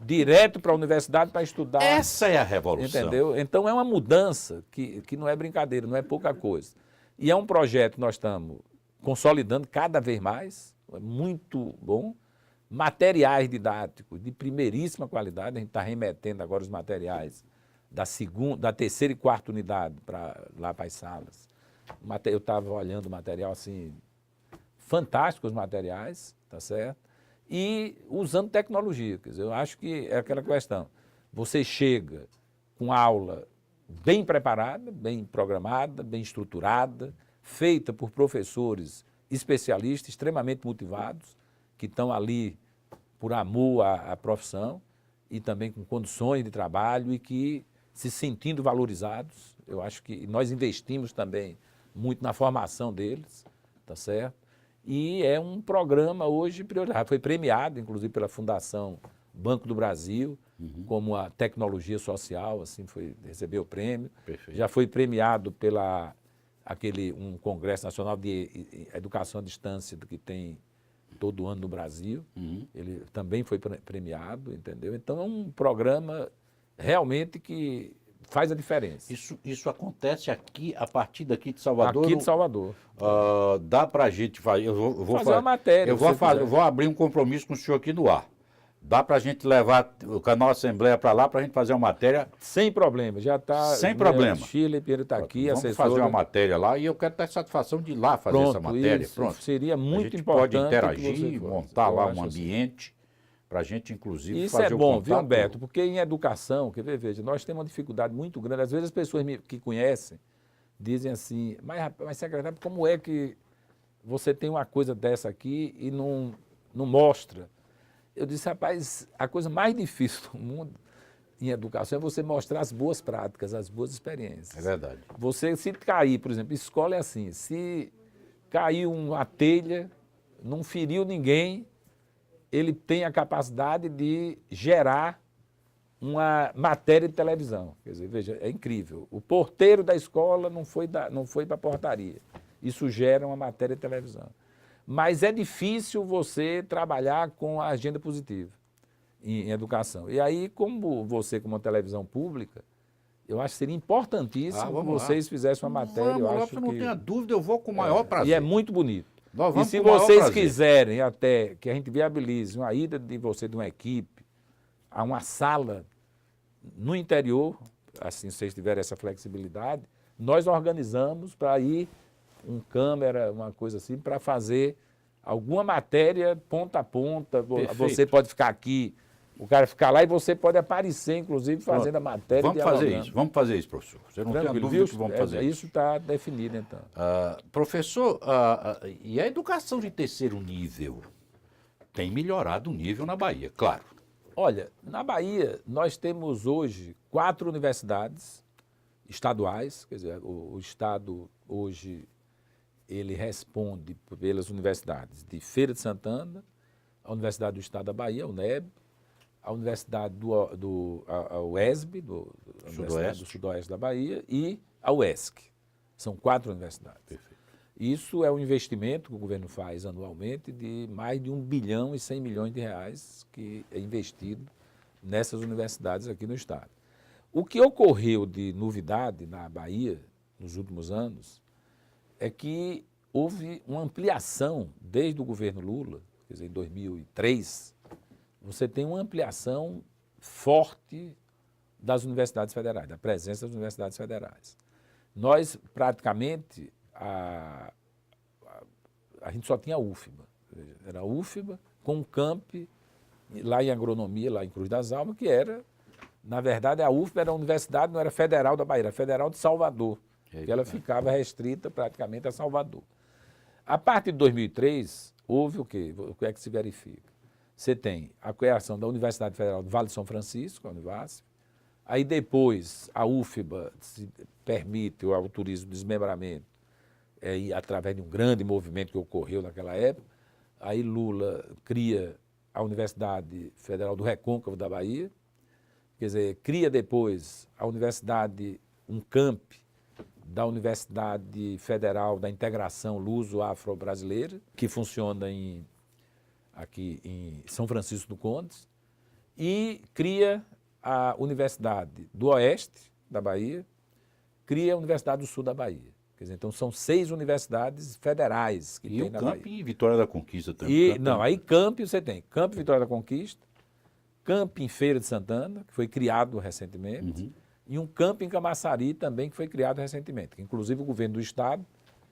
direto para a universidade para estudar. Essa é a revolução. Entendeu? Então é uma mudança que não é brincadeira, não é pouca coisa. E é um projeto que nós estamos consolidando cada vez mais, é muito bom. Materiais didáticos de primeiríssima qualidade, a gente está remetendo agora os materiais da terceira e quarta unidade lá para as salas. Eu estava olhando o material assim, fantásticos materiais, tá certo? E usando tecnologia. Quer dizer, eu acho que é aquela questão. Você chega com aula bem preparada, bem programada, bem estruturada, feita por professores especialistas, extremamente motivados, que estão ali por amor à profissão e também com condições de trabalho e que se sentindo valorizados. Eu acho que nós investimos também muito na formação deles, tá certo? E é um programa hoje prioritário. Foi premiado, inclusive, pela Fundação Banco do Brasil, como a tecnologia social, assim, recebeu o prêmio. Perfeito. Já foi premiado pela um Congresso Nacional de Educação à Distância que tem todo ano no Brasil. Ele também foi premiado, entendeu? Então é um programa realmente que faz a diferença. Isso acontece aqui, a partir daqui de Salvador? Aqui de Salvador. Dá para a gente fazer. Eu vou fazer uma matéria. Eu vou abrir um compromisso com o senhor aqui no ar. Dá para a gente levar o canal Assembleia para lá para a gente fazer uma matéria? Sem problema, já está. Sem problema. Chile, Pedro está aqui, vamos fazer uma matéria lá e eu quero ter satisfação de ir lá fazer essa matéria. Isso, pronto. Seria muito a gente importante. Pode interagir, montar lá um ambiente para a gente, inclusive, isso fazer é bom, o viu, contato. Humberto? Porque em educação, quer ver, veja, nós temos uma dificuldade muito grande. Às vezes as pessoas que conhecem dizem assim, mas secretário, como é que você tem uma coisa dessa aqui e não mostra? Eu disse, rapaz, a coisa mais difícil do mundo em educação é você mostrar as boas práticas, as boas experiências. É verdade. Você, se cair, por exemplo, escola é assim, se caiu uma telha, não feriu ninguém, ele tem a capacidade de gerar uma matéria de televisão. Quer dizer, veja, é incrível. O porteiro da escola não foi para a portaria. Isso gera uma matéria de televisão. Mas é difícil você trabalhar com a agenda positiva em educação. E aí, como uma televisão pública, eu acho que seria importantíssimo que vocês fizessem uma matéria. Vamos lá, não tenha dúvida, eu vou com o maior prazer. E é muito bonito. E se vocês quiserem até que a gente viabilize uma ida de uma equipe a uma sala no interior, assim, se vocês tiverem essa flexibilidade, nós organizamos para ir câmera, uma coisa assim, para fazer alguma matéria ponta a ponta. Perfeito. Você pode ficar aqui, o cara ficar lá e você pode aparecer, inclusive, fazendo a matéria. Vamos fazer isso, professor. Você não tem dúvida que vamos fazer isso. Isso está definido, então. Professor, e a educação de terceiro nível tem melhorado o nível na Bahia, claro. Olha, na Bahia nós temos hoje 4 universidades estaduais, quer dizer, o Estado hoje ele responde pelas universidades de Feira de Santana, a Universidade do Estado da Bahia, a UNEB, a Universidade a UESB, Universidade do Sudoeste da Bahia, e a UESC. São 4 universidades. Perfeito. Isso é um investimento que o governo faz anualmente de mais de 1 bilhão e 100 milhões de reais que é investido nessas universidades aqui no Estado. O que ocorreu de novidade na Bahia nos últimos anos é que houve uma ampliação desde o governo Lula, quer dizer, em 2003, você tem uma ampliação forte das universidades federais, da presença das universidades federais. Nós, praticamente, a gente só tinha a UFBA. Era a UFBA com um campi lá em agronomia, lá em Cruz das Almas, que era, na verdade, a UFBA era a universidade, não era federal da Bahia, era federal de Salvador, que ela ficava restrita praticamente a Salvador. A partir de 2003, houve o quê? O que é que se verifica? Você tem a criação da Universidade Federal do Vale de São Francisco, a Univasf, aí depois a UFBA se permite ou autoriza o desmembramento através de um grande movimento que ocorreu naquela época. Aí Lula cria a Universidade Federal do Recôncavo da Bahia, quer dizer, cria depois a Universidade, um campi da Universidade Federal da Integração Luso-Afro-Brasileira, que funciona aqui em São Francisco do Conde, e cria a Universidade do Oeste da Bahia, cria a Universidade do Sul da Bahia. Quer dizer, então são 6 universidades federais que tem na Bahia. E o Camp em Vitória da Conquista também. E, não, aí Camp você tem Camp Vitória da Conquista, Camp em Feira de Santana, que foi criado recentemente, e um Camp em Camaçari também, que foi criado recentemente. Que, inclusive o governo do estado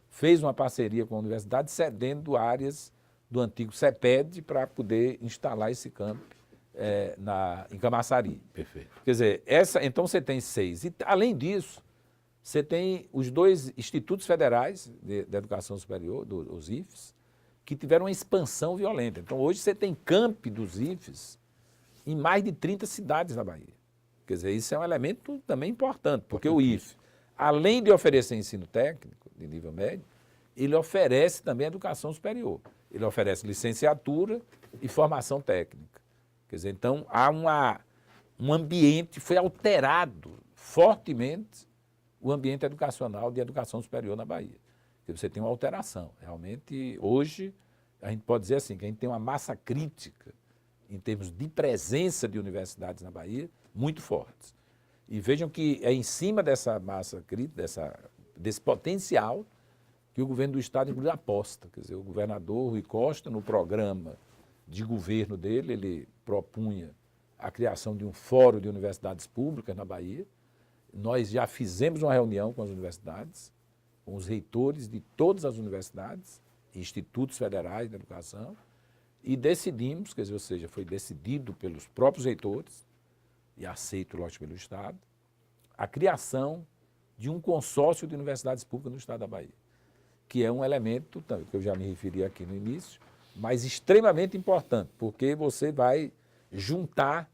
fez uma parceria com a universidade, cedendo áreas do antigo CEPED para poder instalar esse camp em Camaçari. Perfeito. Quer dizer, então você tem 6. E, além disso, você tem os 2 institutos federais de educação superior, os IFES, que tiveram uma expansão violenta. Então, hoje você tem camp dos IFES em mais de 30 cidades na Bahia. Quer dizer, isso é um elemento também importante, porque o IFE, além de oferecer ensino técnico de nível médio, ele oferece também educação superior. Ele oferece licenciatura e formação técnica. Quer dizer, então, há um ambiente, foi alterado fortemente o ambiente educacional de educação superior na Bahia. Porque você tem uma alteração. Realmente, hoje, a gente pode dizer assim, que a gente tem uma massa crítica em termos de presença de universidades na Bahia, muito fortes. E vejam que é em cima dessa massa crítica, desse potencial, que o governo do estado, inclusive, aposta. Quer dizer, o governador Rui Costa, no programa de governo dele, ele propunha a criação de um fórum de universidades públicas na Bahia. Nós já fizemos uma reunião com as universidades, com os reitores de todas as universidades, institutos federais de educação, e decidimos, quer dizer, ou seja, foi decidido pelos próprios reitores, e aceito, lógico, pelo Estado, a criação de um consórcio de universidades públicas no Estado da Bahia, que é um elemento, que eu já me referi aqui no início, mas extremamente importante, porque você vai juntar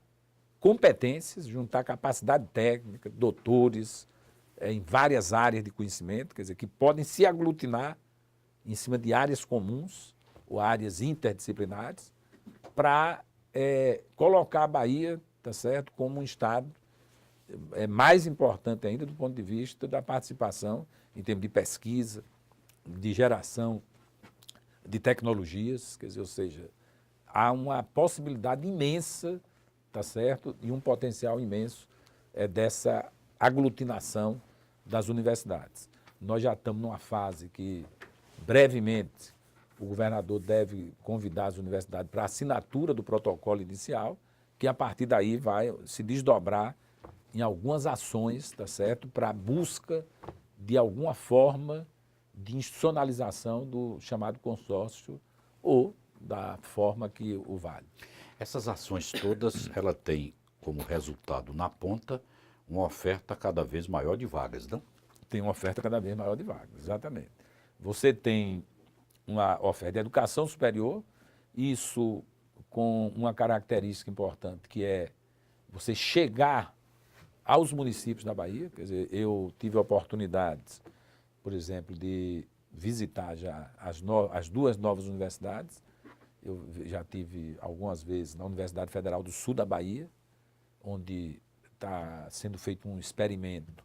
competências, juntar capacidade técnica, doutores, em várias áreas de conhecimento, quer dizer, que podem se aglutinar em cima de áreas comuns ou áreas interdisciplinares para colocar a Bahia, tá certo, como um estado mais importante ainda do ponto de vista da participação em termos de pesquisa, de geração de tecnologias, quer dizer, ou seja, há uma possibilidade imensa, tá certo, e um potencial imenso dessa aglutinação das universidades. Nós já estamos numa fase que, brevemente, o governador deve convidar as universidades para a assinatura do protocolo inicial, que a partir daí vai se desdobrar em algumas ações, tá certo, para a busca de alguma forma de institucionalização do chamado consórcio ou da forma que o vale. Essas ações todas, ela tem como resultado na ponta uma oferta cada vez maior de vagas, não? Tem uma oferta cada vez maior de vagas, exatamente. Você tem uma oferta de educação superior, isso com uma característica importante, que é você chegar aos municípios da Bahia. Quer dizer, eu tive oportunidades, por exemplo, de visitar já as 2 novas universidades. Eu já tive algumas vezes na Universidade Federal do Sul da Bahia, onde está sendo feito um experimento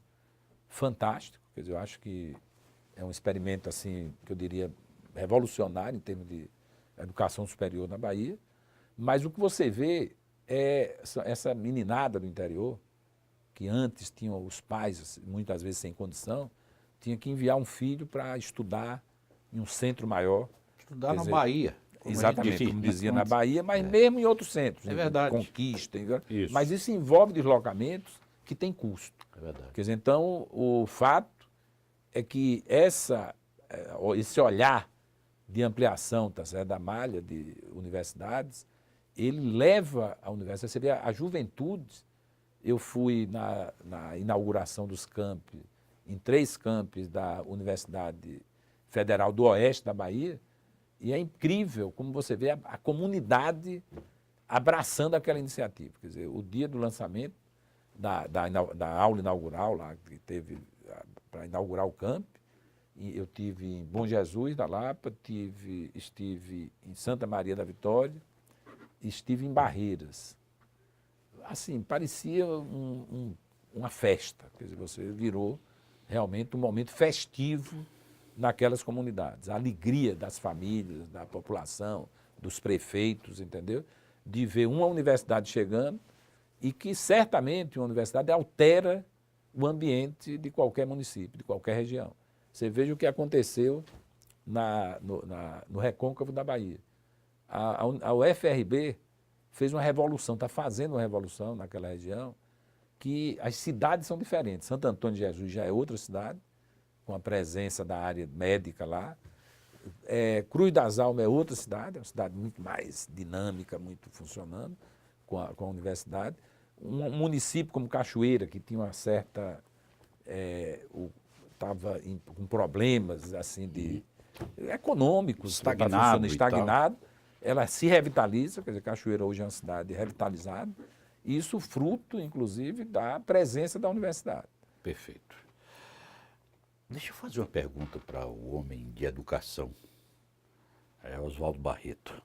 fantástico. Quer dizer, eu acho que é um experimento, assim, que eu diria revolucionário em termos de educação superior na Bahia. Mas o que você vê é essa meninada do interior, que antes tinham os pais, muitas vezes sem condição, tinha que enviar um filho para estudar em um centro maior. Estudar na Bahia. Exatamente, como dizia na Bahia, mas mesmo em outros centros. É verdade. Conquista. Isso. Mas isso envolve deslocamentos que têm custo. É verdade. Quer dizer, então, o fato é que esse olhar de ampliação, tá certo, da malha de universidades, ele leva a universidade. Você vê a juventude. Eu fui na inauguração dos campi, em 3 campos da Universidade Federal do Oeste da Bahia, e é incrível como você vê a comunidade abraçando aquela iniciativa. Quer dizer, o dia do lançamento da aula inaugural, lá, que teve para inaugurar o camp, eu tive em Bom Jesus da Lapa, estive em Santa Maria da Vitória, estive em Barreiras. Assim, parecia uma festa. Quer dizer, você virou realmente um momento festivo naquelas comunidades. A alegria das famílias, da população, dos prefeitos, entendeu? De ver uma universidade chegando e que certamente uma universidade altera o ambiente de qualquer município, de qualquer região. Você veja o que aconteceu no Recôncavo da Bahia. A UFRB fez uma revolução, está fazendo uma revolução naquela região, que as cidades são diferentes. Santo Antônio de Jesus já é outra cidade, com a presença da área médica lá. Cruz das Almas é outra cidade, é uma cidade muito mais dinâmica, muito funcionando com a universidade. Um município como Cachoeira, que tinha uma certa... estava com problemas assim, econômicos, estagnado, ela se revitaliza, quer dizer, Cachoeira hoje é uma cidade revitalizada, e isso fruto, inclusive, da presença da universidade. Perfeito. Deixa eu fazer uma pergunta para o homem de educação, Oswaldo Barreto.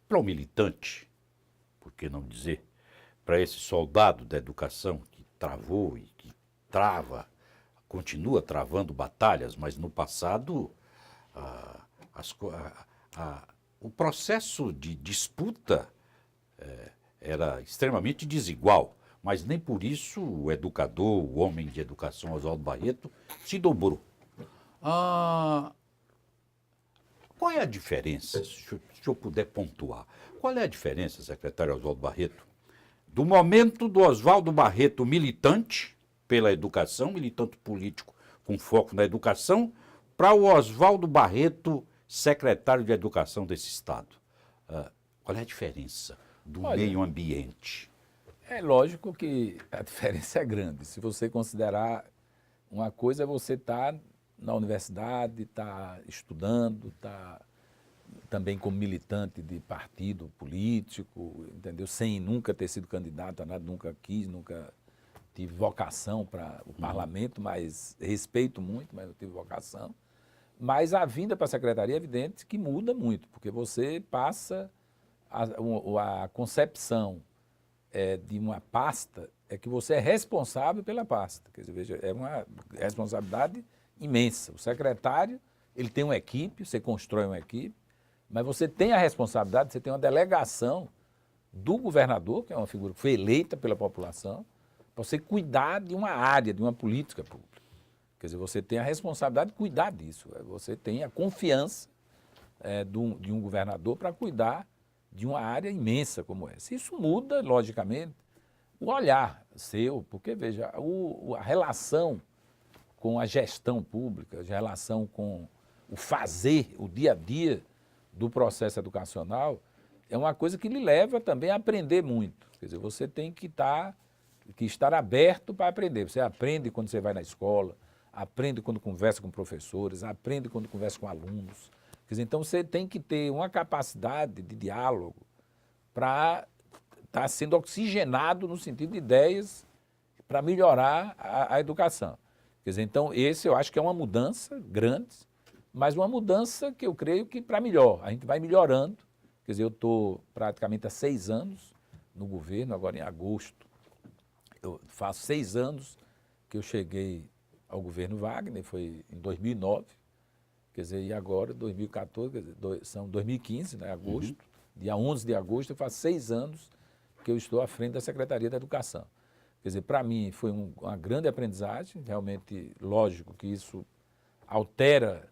Para o militante, por que não dizer, para esse soldado da educação que travou e que trava, continua travando batalhas, mas no passado o processo de disputa era extremamente desigual, mas nem por isso o educador, o homem de educação Oswaldo Barreto, se dobrou. Qual é a diferença, se eu puder pontuar, qual é a diferença, secretário Oswaldo Barreto, do momento do Oswaldo Barreto militante pela educação, militante político com foco na educação, para o Oswaldo Barreto, secretário de Educação desse Estado? Qual é a diferença do meio ambiente? É lógico que a diferença é grande. Se você considerar, uma coisa é você estar na universidade, estar estudando, estar também como militante de partido político, entendeu? Sem nunca ter sido candidato a nada, nunca quis, nunca tive vocação para o parlamento, mas respeito muito, mas não tive vocação. Mas a vinda para a secretaria é evidente que muda muito, porque você passa a concepção de uma pasta, é que você é responsável pela pasta. Quer dizer, veja, é uma responsabilidade imensa. O secretário, ele tem uma equipe, você constrói uma equipe, mas você tem a responsabilidade, você tem uma delegação do governador, que é uma figura que foi eleita pela população, para você cuidar de uma área, de uma política pública. Quer dizer, você tem a responsabilidade de cuidar disso. Você tem a confiança de um governador para cuidar de uma área imensa como essa. Isso muda, logicamente, o olhar seu, porque, veja, a relação com a gestão pública, a relação com o fazer, o dia a dia do processo educacional, é uma coisa que lhe leva também a aprender muito. Quer dizer, você tem que estar aberto para aprender. Você aprende quando você vai na escola, aprende quando conversa com professores, aprende quando conversa com alunos. Quer dizer, então você tem que ter uma capacidade de diálogo para estar sendo oxigenado no sentido de ideias para melhorar a educação. Quer dizer, então esse eu acho que é uma mudança grande, mas uma mudança que eu creio que para melhor. A gente vai melhorando. Quer dizer, eu estou praticamente há 6 anos no governo, agora em agosto. Eu faço 6 anos que eu cheguei ao governo Wagner, foi em 2009. Quer dizer, e agora, 2014, quer dizer, são 2015, né, agosto, dia 11 de agosto, eu faço 6 anos que eu estou à frente da Secretaria da Educação. Quer dizer, para mim foi uma grande aprendizagem, realmente, lógico que isso altera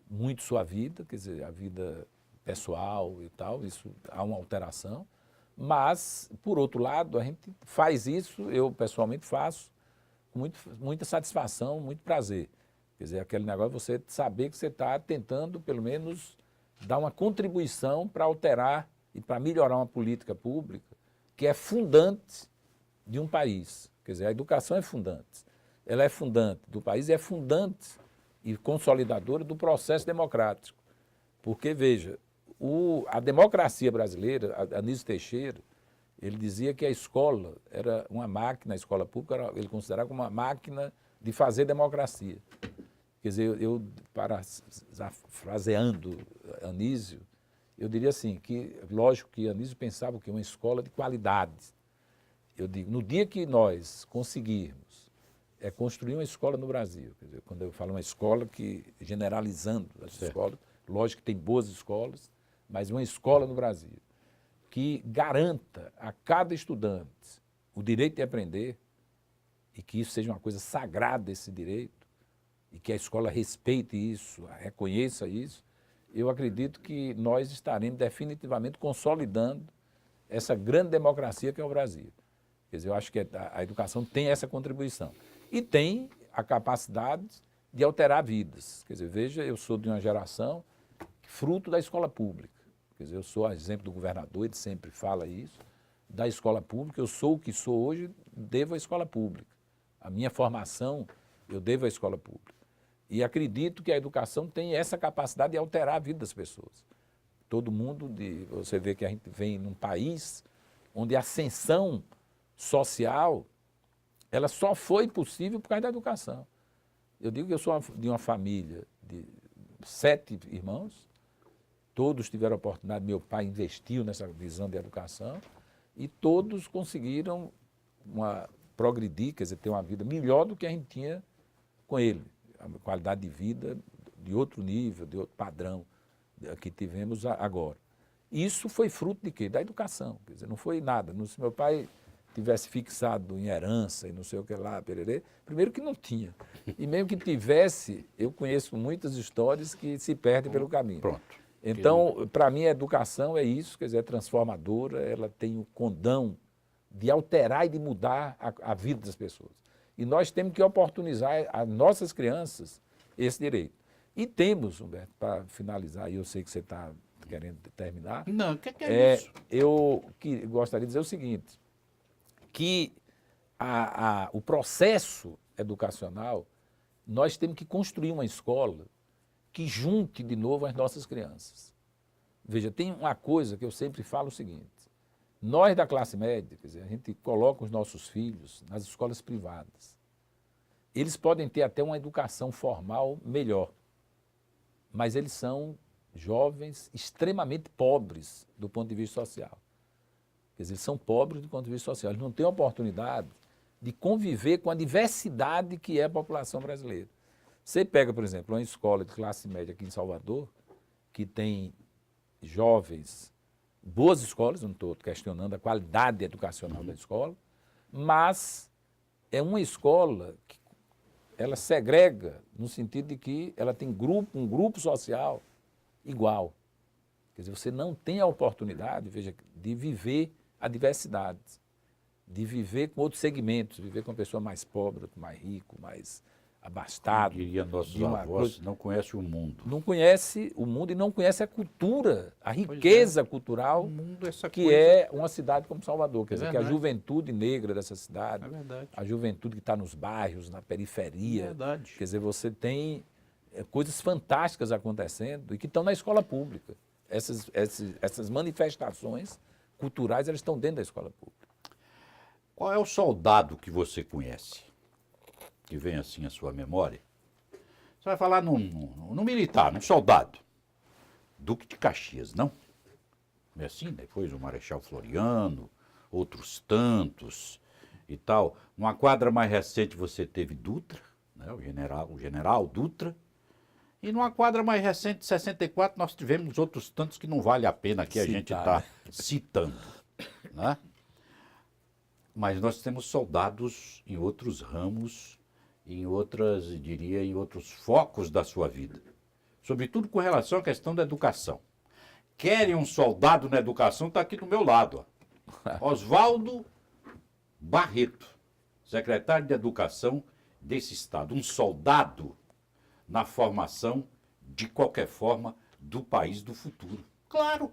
muito sua vida, quer dizer, a vida pessoal e tal, isso há uma alteração, mas, por outro lado, a gente faz isso, eu pessoalmente faço, com muita satisfação, muito prazer. Quer dizer, aquele negócio de você saber que você está tentando, pelo menos, dar uma contribuição para alterar e para melhorar uma política pública que é fundante de um país. Quer dizer, a educação é fundante. Ela é fundante do país e é fundante e consolidadora do processo democrático. Porque, veja, a democracia brasileira, Anísio Teixeira, ele dizia que a escola era uma máquina, a escola pública, ele considerava como uma máquina de fazer democracia. Quer dizer, eu parafraseando Anísio, eu diria assim, que lógico que Anísio pensava que uma escola de qualidade. Eu digo, no dia que nós conseguirmos é construir uma escola no Brasil. Quer dizer, quando eu falo uma escola, que generalizando as escolas, lógico que tem boas escolas, mas uma escola no Brasil que garanta a cada estudante o direito de aprender e que isso seja uma coisa sagrada, esse direito, e que a escola respeite isso, reconheça isso, eu acredito que nós estaremos definitivamente consolidando essa grande democracia que é o Brasil. Quer dizer, eu acho que a educação tem essa contribuição. E tem a capacidade de alterar vidas. Quer dizer, veja, eu sou de uma geração fruto da escola pública. Quer dizer, eu sou exemplo do governador, ele sempre fala isso, da escola pública. Eu sou o que sou hoje, devo à escola pública. A minha formação, eu devo à escola pública. E acredito que a educação tem essa capacidade de alterar a vida das pessoas. Todo mundo, você vê que a gente vem num país onde a ascensão social, ela só foi possível por causa da educação. Eu digo que eu sou de uma família de 7 irmãos, todos tiveram a oportunidade, meu pai investiu nessa visão de educação e todos conseguiram progredir, quer dizer, ter uma vida melhor do que a gente tinha com ele. A qualidade de vida de outro nível, de outro padrão que tivemos agora. Isso foi fruto de quê? Da educação. Quer dizer, não foi nada. Se meu pai tivesse fixado em herança e não sei o que lá, pererê, primeiro que não tinha. E mesmo que tivesse, eu conheço muitas histórias que se perdem pelo caminho. Pronto. Então, para mim, a educação é isso, quer dizer, é transformadora, ela tem o condão de alterar e de mudar a vida das pessoas. E nós temos que oportunizar às nossas crianças esse direito. E temos, Humberto, para finalizar, e eu sei que você está querendo terminar. Não, o que é isso? Eu gostaria de dizer o seguinte, que o processo educacional, nós temos que construir uma escola que junte de novo as nossas crianças. Veja, tem uma coisa que eu sempre falo o seguinte, nós da classe média, quer dizer, a gente coloca os nossos filhos nas escolas privadas. Eles podem ter até uma educação formal melhor, mas eles são jovens extremamente pobres do ponto de vista social. Quer dizer, eles são pobres do ponto de vista social, eles não têm oportunidade de conviver com a diversidade que é a população brasileira. Você pega, por exemplo, uma escola de classe média aqui em Salvador, que tem jovens, boas escolas, não estou questionando a qualidade educacional da escola, mas é uma escola que ela segrega no sentido de que ela tem um grupo social igual. Quer dizer, você não tem a oportunidade, veja, de viver a diversidade, de viver com outros segmentos, viver com uma pessoa mais pobre, mais rico, mais abastado. Diria nossos avós, não conhece o mundo. Não conhece o mundo e não conhece a cultura, a riqueza cultural que é uma cidade como Salvador. Quer dizer, que a juventude negra dessa cidade, a juventude que está nos bairros, na periferia. Quer dizer, você tem coisas fantásticas acontecendo e que estão na escola pública. Essas manifestações culturais, elas estão dentro da escola pública. Qual é o soldado que você conhece? Que vem assim à sua memória? Você vai falar num militar, num soldado. Duque de Caxias, não? É assim, depois o Marechal Floriano, outros tantos e tal. Numa quadra mais recente você teve Dutra, né, o general Dutra. E numa quadra mais recente, de 64, nós tivemos outros tantos que não vale a pena que a gente está citando. Né? Mas nós temos soldados em outros ramos, em outros focos da sua vida. Sobretudo com relação à questão da educação. Querem um soldado na educação, está aqui do meu lado. Oswaldo Barreto, secretário de Educação desse estado. Um soldado na formação, de qualquer forma, do país do futuro. Claro,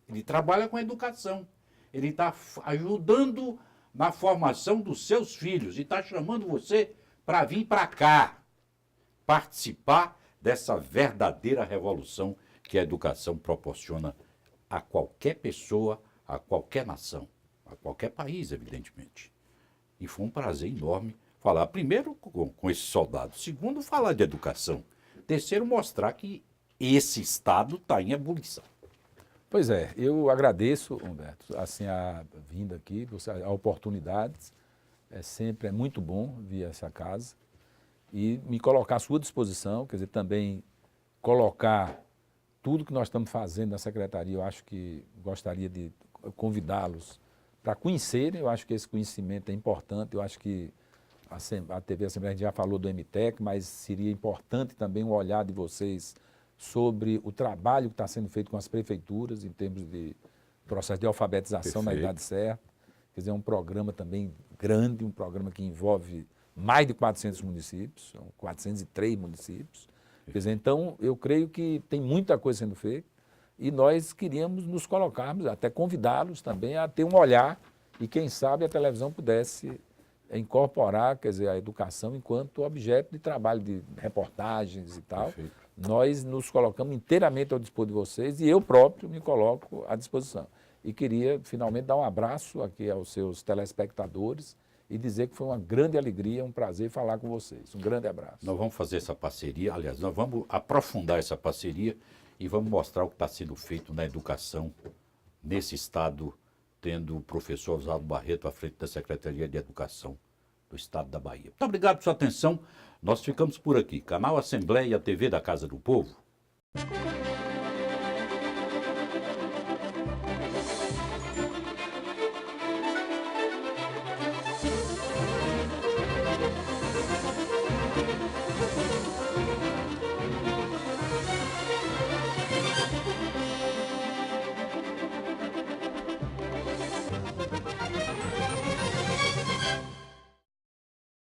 ele trabalha com a educação. Ele está ajudando na formação dos seus filhos e está chamando você para vir para cá, participar dessa verdadeira revolução que a educação proporciona a qualquer pessoa, a qualquer nação, a qualquer país, evidentemente. E foi um prazer enorme falar, primeiro, com esse soldado, segundo, falar de educação, terceiro, mostrar que esse Estado está em ebulição. Pois é, eu agradeço, Humberto, assim, a vinda aqui, a oportunidade. É muito bom vir a essa casa e me colocar à sua disposição, quer dizer, também colocar tudo que nós estamos fazendo na secretaria. Eu acho que gostaria de convidá-los para conhecerem. Eu acho que esse conhecimento é importante. Eu acho que a TV Assembleia, a gente já falou do MTEC, mas seria importante também o olhar de vocês sobre o trabalho que está sendo feito com as prefeituras em termos de processo de alfabetização na idade certa. Quer dizer, é um programa também grande, um programa que envolve mais de 400 municípios, são 403 municípios. Quer dizer, então, eu creio que tem muita coisa sendo feita e nós queríamos nos colocarmos, até convidá-los também a ter um olhar e, quem sabe, a televisão pudesse incorporar, quer dizer, a educação enquanto objeto de trabalho de reportagens e tal. Perfeito. Nós nos colocamos inteiramente ao dispor de vocês e eu próprio me coloco à disposição. E queria, finalmente, dar um abraço aqui aos seus telespectadores e dizer que foi uma grande alegria, um prazer falar com vocês. Um grande abraço. Nós vamos fazer essa parceria, aliás, nós vamos aprofundar essa parceria e vamos mostrar o que está sendo feito na educação nesse estado, tendo o professor Oswaldo Barreto à frente da Secretaria de Educação do Estado da Bahia. Muito obrigado por sua atenção. Nós ficamos por aqui. Canal Assembleia, TV da Casa do Povo.